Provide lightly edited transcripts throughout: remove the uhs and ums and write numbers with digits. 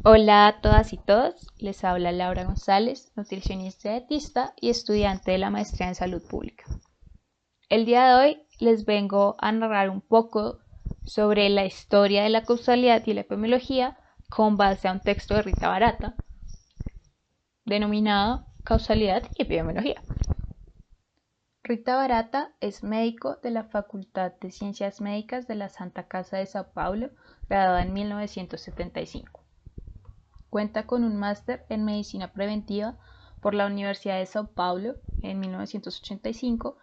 Hola a todas y todos, les habla Laura González, nutricionista y dietista y estudiante de la maestría en salud pública. El día de hoy les vengo a narrar un poco sobre la historia de la causalidad y la epidemiología con base a un texto de Rita Barata denominado Causalidad y Epidemiología. Rita Barata es médico de la Facultad de Ciencias Médicas de la Santa Casa de Sao Paulo, graduada en 1975. Cuenta con un máster en Medicina Preventiva por la Universidad de Sao Paulo en 1985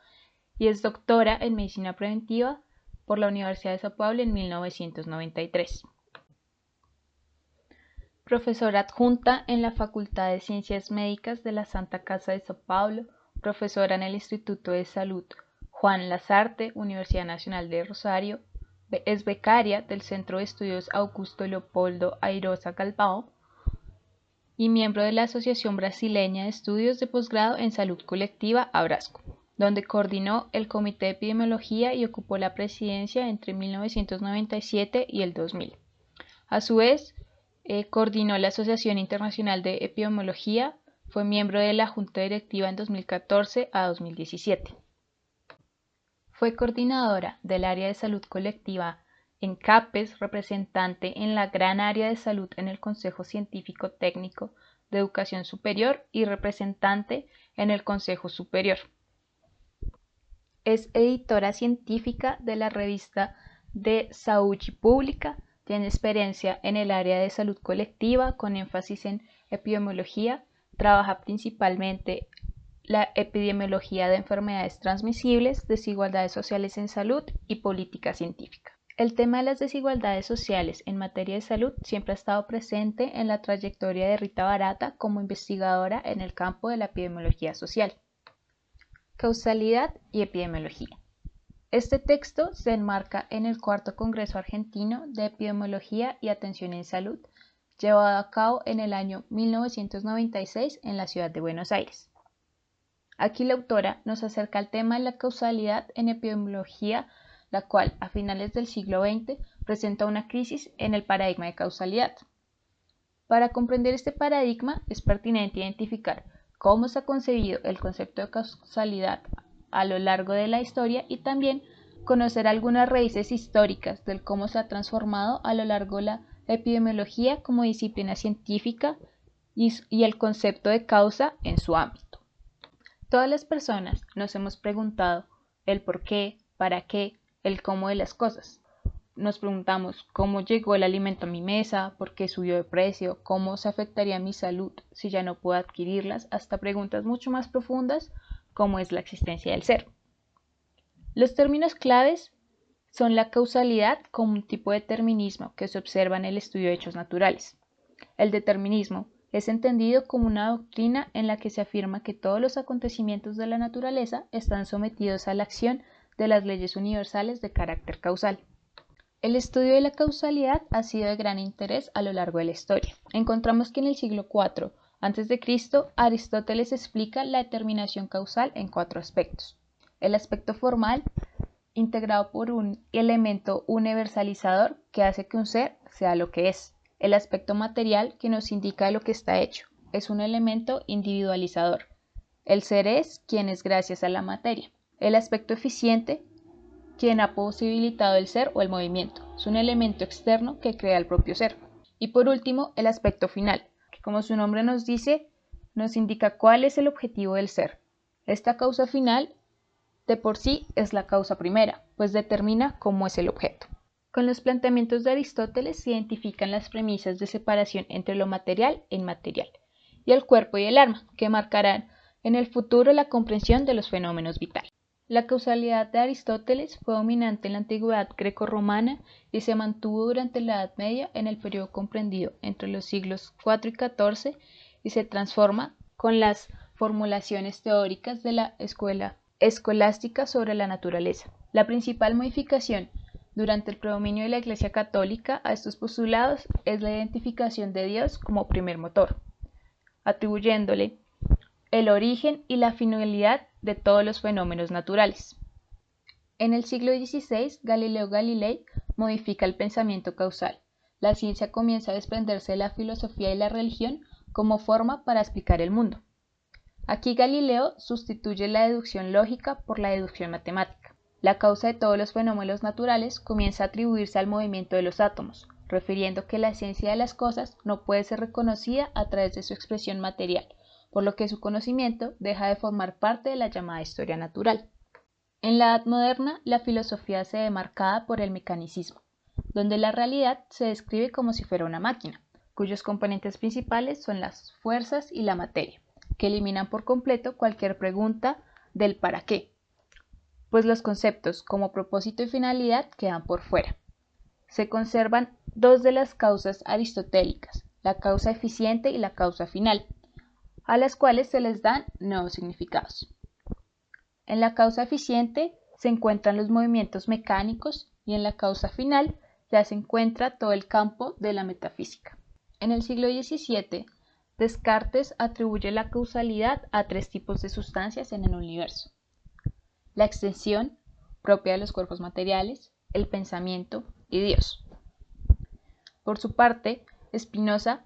y es doctora en Medicina Preventiva por la Universidad de Sao Paulo en 1993. Profesora adjunta en la Facultad de Ciencias Médicas de la Santa Casa de Sao Paulo, profesora en el Instituto de Salud Juan Lasarte, Universidad Nacional de Rosario, es becaria del Centro de Estudios Augusto Leopoldo Airosa Galvão y miembro de la Asociación Brasileña de Estudios de Posgrado en Salud Colectiva, Abrasco, donde coordinó el Comité de Epidemiología y ocupó la presidencia entre 1997 y el 2000. A su vez, coordinó la Asociación Internacional de Epidemiología, fue miembro de la Junta Directiva en 2014 a 2017. Fue coordinadora del área de salud colectiva en CAPES, representante en la gran área de salud en el Consejo Científico Técnico de Educación Superior y representante en el Consejo Superior. Es editora científica de la revista de Saúde Pública, tiene experiencia en el área de salud colectiva con énfasis en epidemiología, trabaja principalmente la epidemiología de enfermedades transmisibles, desigualdades sociales en salud y política científica. El tema de las desigualdades sociales en materia de salud siempre ha estado presente en la trayectoria de Rita Barata como investigadora en el campo de la epidemiología social. Causalidad y epidemiología. Este texto se enmarca en el cuarto Congreso Argentino de Epidemiología y Atención en Salud, llevado a cabo en el año 1996 en la ciudad de Buenos Aires. Aquí la autora nos acerca al tema de la causalidad en epidemiología, la cual a finales del siglo XX presenta una crisis en el paradigma de causalidad. Para comprender este paradigma es pertinente identificar cómo se ha concebido el concepto de causalidad a lo largo de la historia y también conocer algunas raíces históricas del cómo se ha transformado a lo largo de la epidemiología como disciplina científica y el concepto de causa en su ámbito. Todas las personas nos hemos preguntado el por qué, para qué, el cómo de las cosas. Nos preguntamos cómo llegó el alimento a mi mesa, por qué subió de precio, cómo se afectaría mi salud si ya no puedo adquirirlas, hasta preguntas mucho más profundas como es la existencia del ser. Los términos claves son la causalidad como un tipo de determinismo que se observa en el estudio de hechos naturales. El determinismo es entendido como una doctrina en la que se afirma que todos los acontecimientos de la naturaleza están sometidos a la acción de las leyes universales de carácter causal. El estudio de la causalidad ha sido de gran interés a lo largo de la historia. Encontramos que en el siglo IV a.C., Aristóteles explica la determinación causal en 4 aspectos. El aspecto formal, integrado por un elemento universalizador que hace que un ser sea lo que es. El aspecto material, que nos indica de lo que está hecho, es un elemento individualizador. El ser es quien es gracias a la materia. El aspecto eficiente, quien ha posibilitado el ser o el movimiento, es un elemento externo que crea el propio ser. Y por último, el aspecto final, que como su nombre nos dice, nos indica cuál es el objetivo del ser. Esta causa final de por sí es la causa primera, pues determina cómo es el objeto. Con los planteamientos de Aristóteles se identifican las premisas de separación entre lo material e inmaterial, y el cuerpo y el alma, que marcarán en el futuro la comprensión de los fenómenos vitales. La causalidad de Aristóteles fue dominante en la antigüedad grecorromana y se mantuvo durante la Edad Media en el periodo comprendido entre los siglos IV y XIV y se transforma con las formulaciones teóricas de la escuela escolástica sobre la naturaleza. La principal modificación durante el predominio de la Iglesia Católica a estos postulados es la identificación de Dios como primer motor, atribuyéndole el origen y la finalidad de todos los fenómenos naturales. En el siglo XVI, Galileo Galilei modifica el pensamiento causal. la ciencia comienza a desprenderse de la filosofía y la religión como forma para explicar el mundo. Aquí Galileo sustituye la deducción lógica por la deducción matemática. La causa de todos los fenómenos naturales comienza a atribuirse al movimiento de los átomos, refiriendo que la esencia de las cosas no puede ser reconocida a través de su expresión material, por lo que su conocimiento deja de formar parte de la llamada historia natural. En la Edad Moderna, la filosofía se ve marcada por el mecanicismo, donde la realidad se describe como si fuera una máquina, cuyos componentes principales son las fuerzas y la materia, que eliminan por completo cualquier pregunta del para qué, pues los conceptos como propósito y finalidad quedan por fuera. Se conservan dos de las causas aristotélicas, la causa eficiente y la causa final, a las cuales se les dan nuevos significados. En la causa eficiente se encuentran los movimientos mecánicos y en la causa final ya se encuentra todo el campo de la metafísica. En el siglo XVII, Descartes atribuye la causalidad a tres tipos de sustancias en el universo: la extensión, propia de los cuerpos materiales, el pensamiento y Dios. Por su parte, Spinoza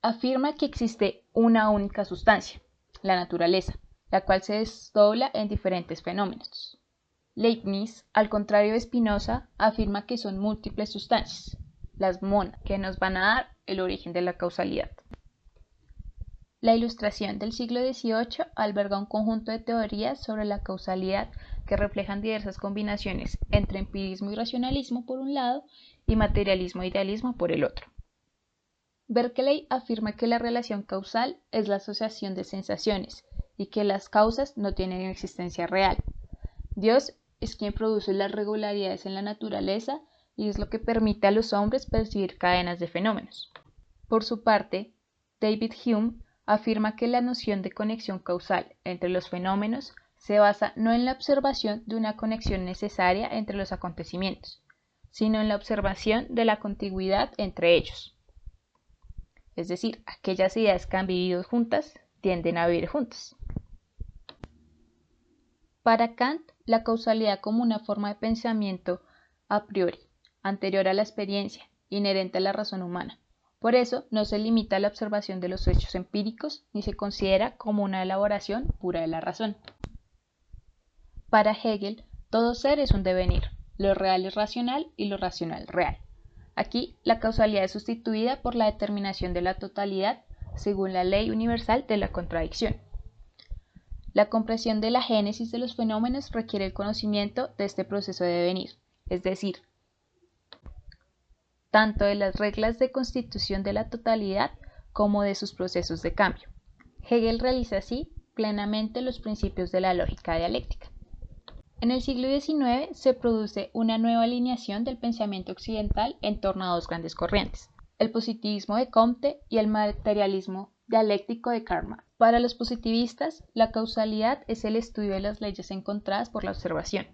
afirma que existe una única sustancia, la naturaleza, la cual se desdobla en diferentes fenómenos. Leibniz, al contrario de Spinoza, afirma que son múltiples sustancias, las monas, que nos van a dar el origen de la causalidad. La Ilustración del siglo XVIII alberga un conjunto de teorías sobre la causalidad que reflejan diversas combinaciones entre empirismo y racionalismo por un lado y materialismo e idealismo por el otro. Berkeley afirma que la relación causal es la asociación de sensaciones y que las causas no tienen existencia real. Dios es quien produce las regularidades en la naturaleza y es lo que permite a los hombres percibir cadenas de fenómenos. Por su parte, David Hume afirma que la noción de conexión causal entre los fenómenos se basa no en la observación de una conexión necesaria entre los acontecimientos, sino en la observación de la contigüidad entre ellos. Es decir, aquellas ideas que han vivido juntas tienden a vivir juntas. Para Kant, la causalidad como una forma de pensamiento a priori, anterior a la experiencia, inherente a la razón humana. Por eso, no se limita a la observación de los hechos empíricos ni se considera como una elaboración pura de la razón. Para Hegel, todo ser es un devenir, lo real es racional y lo racional real. Aquí, la causalidad es sustituida por la determinación de la totalidad según la ley universal de la contradicción. La comprensión de la génesis de los fenómenos requiere el conocimiento de este proceso de devenir, es decir, tanto de las reglas de constitución de la totalidad como de sus procesos de cambio. Hegel realiza así plenamente los principios de la lógica dialéctica. En el siglo XIX se produce una nueva alineación del pensamiento occidental en torno a dos grandes corrientes, el positivismo de Comte y el materialismo dialéctico de Karl Marx. Para los positivistas, la causalidad es el estudio de las leyes encontradas por la observación,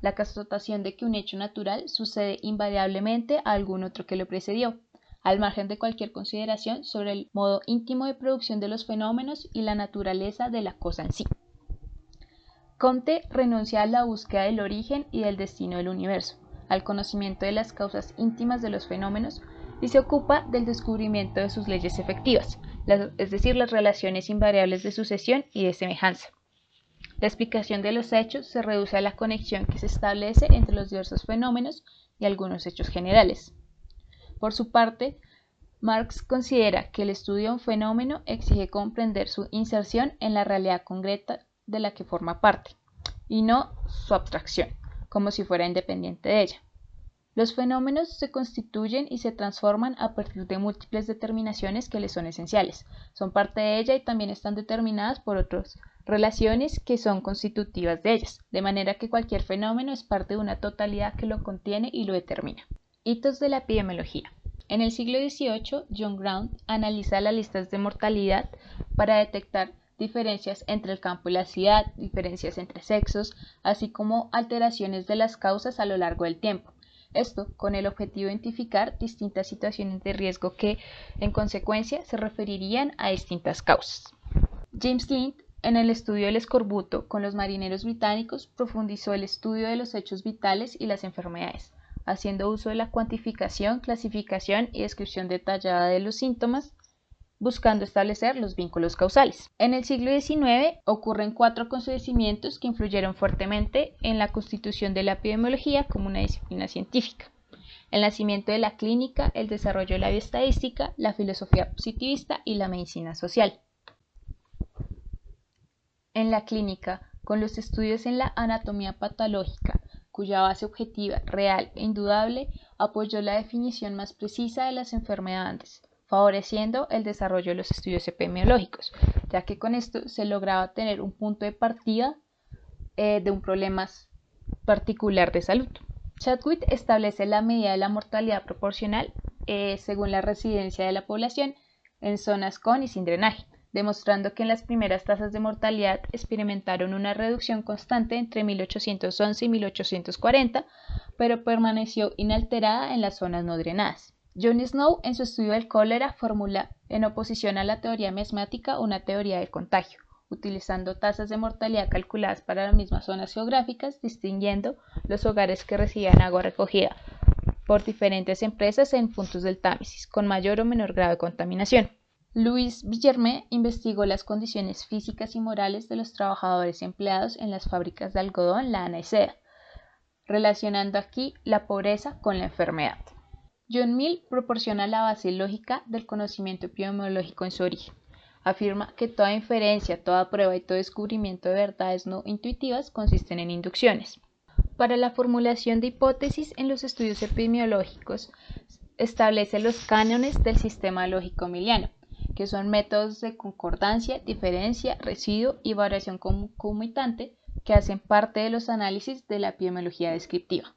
la constatación de que un hecho natural sucede invariablemente a algún otro que lo precedió, al margen de cualquier consideración sobre el modo íntimo de producción de los fenómenos y la naturaleza de la cosa en sí. Comte renuncia a la búsqueda del origen y del destino del universo, al conocimiento de las causas íntimas de los fenómenos y se ocupa del descubrimiento de sus leyes efectivas, es decir, las relaciones invariables de sucesión y de semejanza. La explicación de los hechos se reduce a la conexión que se establece entre los diversos fenómenos y algunos hechos generales. Por su parte, Marx considera que el estudio de un fenómeno exige comprender su inserción en la realidad concreta de la que forma parte, y no su abstracción, como si fuera independiente de ella. Los fenómenos se constituyen y se transforman a partir de múltiples determinaciones que les son esenciales, son parte de ella y también están determinadas por otras relaciones que son constitutivas de ellas, de manera que cualquier fenómeno es parte de una totalidad que lo contiene y lo determina. Hitos de la epidemiología. En el siglo XVIII, John Grant analiza las listas de mortalidad para detectar diferencias entre el campo y la ciudad, diferencias entre sexos, así como alteraciones de las causas a lo largo del tiempo. Esto con el objetivo de identificar distintas situaciones de riesgo que, en consecuencia, se referirían a distintas causas. James Lind, en el estudio del escorbuto con los marineros británicos, profundizó el estudio de los hechos vitales y las enfermedades, haciendo uso de la cuantificación, clasificación y descripción detallada de los síntomas, buscando establecer los vínculos causales. En el siglo XIX ocurren 4 acontecimientos que influyeron fuertemente en la constitución de la epidemiología como una disciplina científica: el nacimiento de la clínica, el desarrollo de la bioestadística, la filosofía positivista y la medicina social. En la clínica, con los estudios en la anatomía patológica, cuya base objetiva, real e indudable apoyó la definición más precisa de las enfermedades, favoreciendo el desarrollo de los estudios epidemiológicos, ya que con esto se lograba tener un punto de partida de un problema particular de salud. Chadwick establece la medida de la mortalidad proporcional según la residencia de la población en zonas con y sin drenaje, demostrando que en las primeras tasas de mortalidad experimentaron una reducción constante entre 1811 y 1840, pero permaneció inalterada en las zonas no drenadas. John Snow, en su estudio del cólera, formula en oposición a la teoría miasmática una teoría del contagio, utilizando tasas de mortalidad calculadas para las mismas zonas geográficas, distinguiendo los hogares que recibían agua recogida por diferentes empresas en puntos del Támesis, con mayor o menor grado de contaminación. Louis Villermé investigó las condiciones físicas y morales de los trabajadores empleados en las fábricas de algodón, lana y seda, relacionando aquí la pobreza con la enfermedad. John Mill proporciona la base lógica del conocimiento epidemiológico en su origen. Afirma que toda inferencia, toda prueba y todo descubrimiento de verdades no intuitivas consisten en inducciones. Para la formulación de hipótesis en los estudios epidemiológicos, establece los cánones del sistema lógico miliano, que son métodos de concordancia, diferencia, residuo y variación concomitante que hacen parte de los análisis de la epidemiología descriptiva.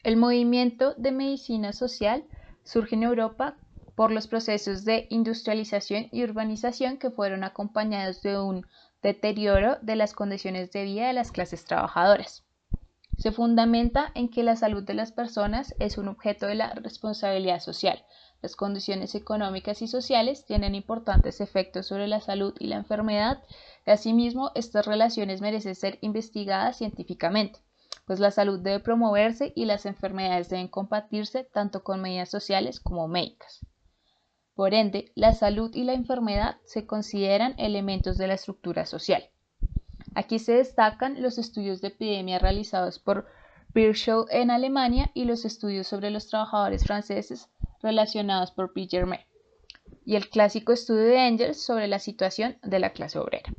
El movimiento de medicina social surge en Europa por los procesos de industrialización y urbanización que fueron acompañados de un deterioro de las condiciones de vida de las clases trabajadoras. Se fundamenta en que la salud de las personas es un objeto de la responsabilidad social. Las condiciones económicas y sociales tienen importantes efectos sobre la salud y la enfermedad, y asimismo estas relaciones merecen ser investigadas científicamente, pues la salud debe promoverse y las enfermedades deben combatirse tanto con medidas sociales como médicas. Por ende, la salud y la enfermedad se consideran elementos de la estructura social. Aquí se destacan los estudios de epidemia realizados por Virchow en Alemania y los estudios sobre los trabajadores franceses relacionados por Villermé, y el clásico estudio de Engels sobre la situación de la clase obrera.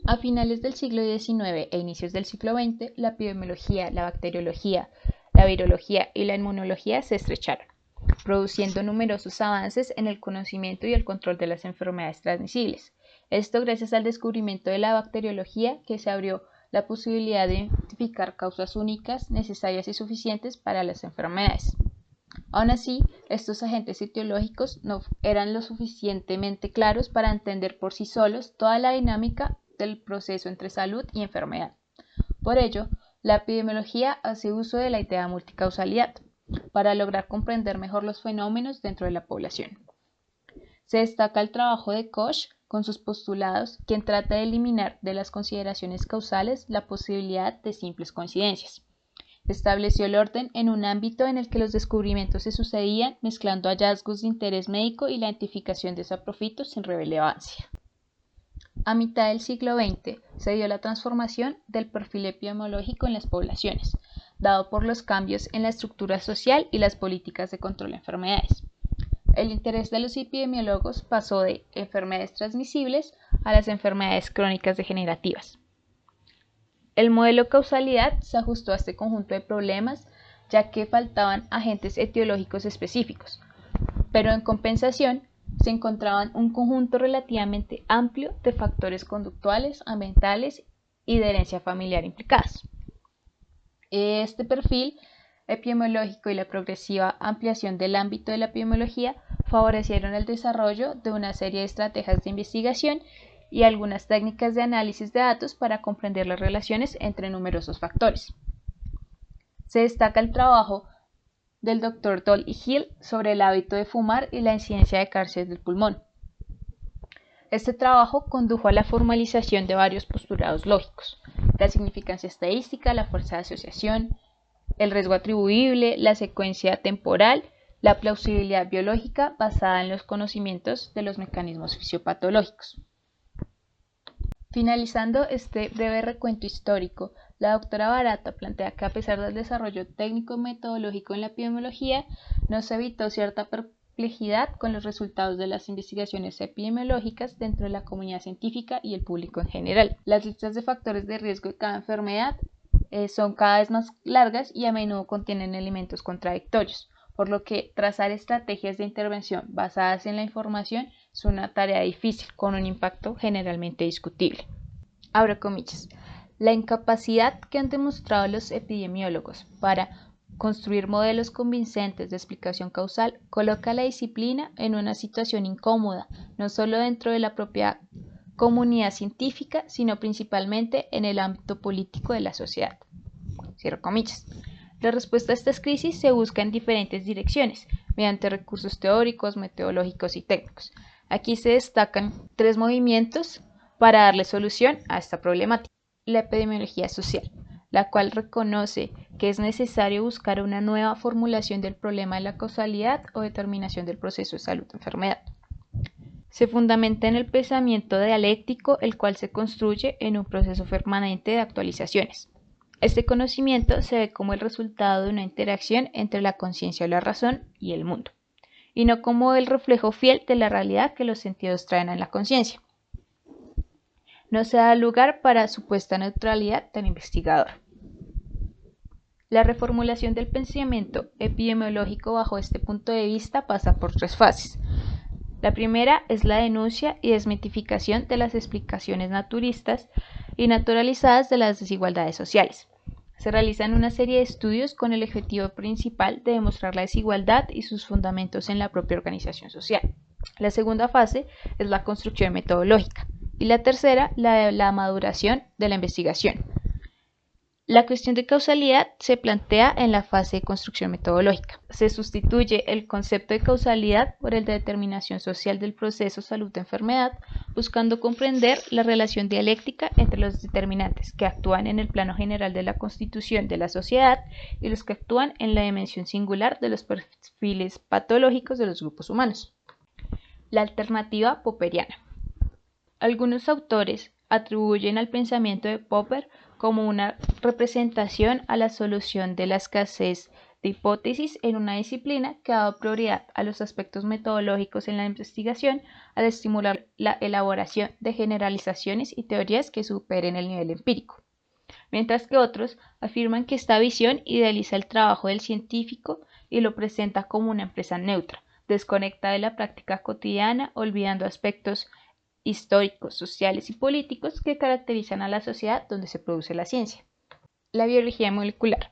A finales del siglo XIX e inicios del siglo XX, la epidemiología, la bacteriología, la virología y la inmunología se estrecharon, produciendo numerosos avances en el conocimiento y el control de las enfermedades transmisibles. Esto gracias al descubrimiento de la bacteriología, que se abrió la posibilidad de identificar causas únicas, necesarias y suficientes para las enfermedades. Aún así, estos agentes etiológicos no eran lo suficientemente claros para entender por sí solos toda la dinámica del proceso entre salud y enfermedad. Por ello, la epidemiología hace uso de la idea de multicausalidad para lograr comprender mejor los fenómenos dentro de la población. Se destaca el trabajo de Koch con sus postulados, quien trata de eliminar de las consideraciones causales la posibilidad de simples coincidencias. Estableció el orden en un ámbito en el que los descubrimientos se sucedían, mezclando hallazgos de interés médico y la identificación de saprofitos sin relevancia. A mitad del siglo XX se dio la transformación del perfil epidemiológico en las poblaciones, dado por los cambios en la estructura social y las políticas de control de enfermedades. El interés de los epidemiólogos pasó de enfermedades transmisibles a las enfermedades crónicas degenerativas. El modelo causalidad se ajustó a este conjunto de problemas, ya que faltaban agentes etiológicos específicos, pero en compensación se encontraban un conjunto relativamente amplio de factores conductuales, ambientales y de herencia familiar implicados. Este perfil epidemiológico y la progresiva ampliación del ámbito de la epidemiología favorecieron el desarrollo de una serie de estrategias de investigación y algunas técnicas de análisis de datos para comprender las relaciones entre numerosos factores. Se destaca el trabajo del Dr. Doll y Hill sobre el hábito de fumar y la incidencia de cáncer del pulmón. Este trabajo condujo a la formalización de varios postulados lógicos: la significancia estadística, la fuerza de asociación, el riesgo atribuible, la secuencia temporal, la plausibilidad biológica basada en los conocimientos de los mecanismos fisiopatológicos. Finalizando este breve recuento histórico, la doctora Barata plantea que a pesar del desarrollo técnico-metodológico en la epidemiología, no se evitó cierta perplejidad con los resultados de las investigaciones epidemiológicas dentro de la comunidad científica y el público en general. Las listas de factores de riesgo de cada enfermedad son cada vez más largas y a menudo contienen elementos contradictorios, por lo que trazar estrategias de intervención basadas en la información es una tarea difícil, con un impacto generalmente discutible. Abro comillas. La incapacidad que han demostrado los epidemiólogos para construir modelos convincentes de explicación causal coloca a la disciplina en una situación incómoda, no solo dentro de la propia comunidad científica, sino principalmente en el ámbito político de la sociedad. Cierro comillas. La respuesta a estas crisis se busca en diferentes direcciones, mediante recursos teóricos, metodológicos y técnicos. Aquí se destacan 3 movimientos para darle solución a esta problemática. La epidemiología social, la cual reconoce que es necesario buscar una nueva formulación del problema de la causalidad o determinación del proceso de salud-enfermedad. Se fundamenta en el pensamiento dialéctico, el cual se construye en un proceso permanente de actualizaciones. Este conocimiento se ve como el resultado de una interacción entre la conciencia o la razón y el mundo, y no como el reflejo fiel de la realidad que los sentidos traen a la conciencia. No se da lugar para supuesta neutralidad del investigador. La reformulación del pensamiento epidemiológico bajo este punto de vista pasa por 3 fases. La primera es la denuncia y desmitificación de las explicaciones naturistas y naturalizadas de las desigualdades sociales. Se realizan una serie de estudios con el objetivo principal de demostrar la desigualdad y sus fundamentos en la propia organización social. La segunda fase es la construcción metodológica y la tercera, la maduración de la investigación. La cuestión de causalidad se plantea en la fase de construcción metodológica. Se sustituye el concepto de causalidad por el de determinación social del proceso salud-enfermedad, buscando comprender la relación dialéctica entre los determinantes que actúan en el plano general de la constitución de la sociedad y los que actúan en la dimensión singular de los perfiles patológicos de los grupos humanos. La alternativa popperiana. Algunos autores atribuyen al pensamiento de Popper como una representación a la solución de la escasez de hipótesis en una disciplina que ha dado prioridad a los aspectos metodológicos en la investigación al estimular la elaboración de generalizaciones y teorías que superen el nivel empírico, mientras que otros afirman que esta visión idealiza el trabajo del científico y lo presenta como una empresa neutra, desconectada de la práctica cotidiana, olvidando aspectos históricos, sociales y políticos que caracterizan a la sociedad donde se produce la ciencia. La biología molecular.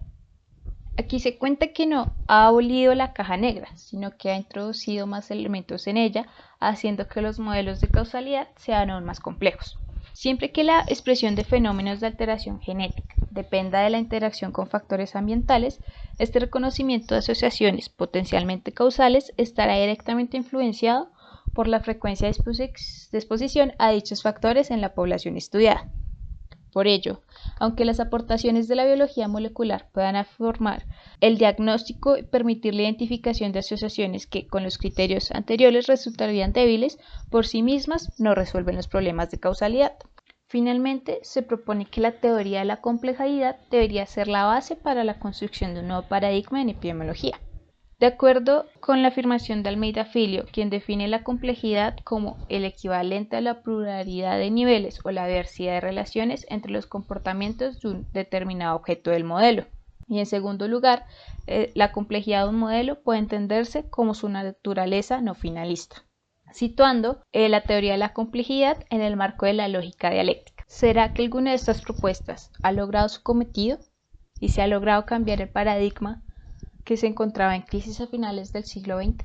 Aquí se cuenta que no ha abolido la caja negra, sino que ha introducido más elementos en ella, haciendo que los modelos de causalidad sean aún más complejos. Siempre que la expresión de fenómenos de alteración genética dependa de la interacción con factores ambientales, este reconocimiento de asociaciones potencialmente causales estará directamente influenciado por la frecuencia de exposición a dichos factores en la población estudiada. Por ello, aunque las aportaciones de la biología molecular puedan formar el diagnóstico y permitir la identificación de asociaciones que, con los criterios anteriores, resultarían débiles, por sí mismas no resuelven los problemas de causalidad. Finalmente, se propone que la teoría de la complejidad debería ser la base para la construcción de un nuevo paradigma en epidemiología. De acuerdo con la afirmación de Almeida Filho, quien define la complejidad como el equivalente a la pluralidad de niveles o la diversidad de relaciones entre los comportamientos de un determinado objeto del modelo. Y en segundo lugar, la complejidad de un modelo puede entenderse como su naturaleza no finalista, situando la teoría de la complejidad en el marco de la lógica dialéctica. ¿Será que alguna de estas propuestas ha logrado su cometido y se ha logrado cambiar el paradigma que se encontraba en crisis a finales del siglo XX?